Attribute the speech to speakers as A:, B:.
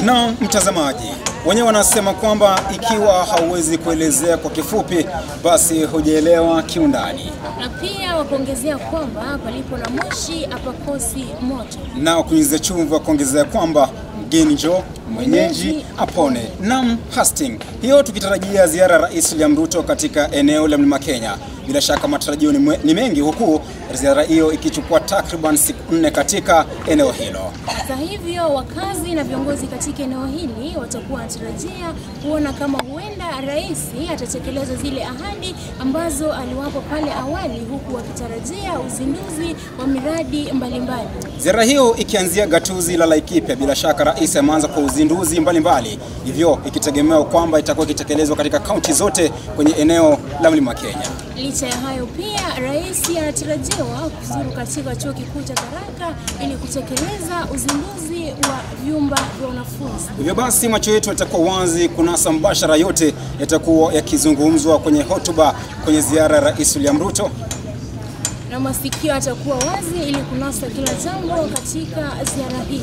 A: Na mtazamaji, wenyewe wanasema kwamba ikiwa hauwezi kuelezea kwa kifupi, basi hujaelewa kiundani.
B: Na pia wakuongezea kwamba palipo na moshi hapakosi moto.
A: Na kuingiza chumvi wakuongezea kwamba mgeni njoo mwenyeji apone. Naam, Hastings. Hiyo tukitarajia ziara ya Rais William Ruto katika eneo la Mlima Kenya. Bila shaka matarajio ni mengi, huku ziara hiyo ikichukua takriban siku 4 katika eneo hilo.
B: Hata hivyo, wakazi na viongozi katika eneo hili watakuwa wanatarajia kuona kama huenda rais atatekeleza zile ahadi ambazo aliwapa pale awali, huku wakitarajia uzinduzi wa miradi mbalimbali.
A: Ziara hiyo ikianzia gatuzi la Laikipia, bila shaka rais ameanza kwa uzinduzi mbalimbali, hivyo ikitegemewa kwamba itakuwa ikitekelezwa katika kaunti zote kwenye eneo la Mlima Kenya.
B: Licha ya hayo, pia rais anatarajiwa kuzuru katika chuo kikuu cha Tharaka ili kutekeleza uzinduzi wa vyumba vya wanafunzi.
A: Hivyo basi macho yetu yatakuwa wazi kunasa mbashara yote yatakuwa yakizungumzwa kwenye hotuba kwenye ziara ya Rais William Ruto,
B: na masikio yatakuwa wazi ili kunasa kila jambo katika ziara hii.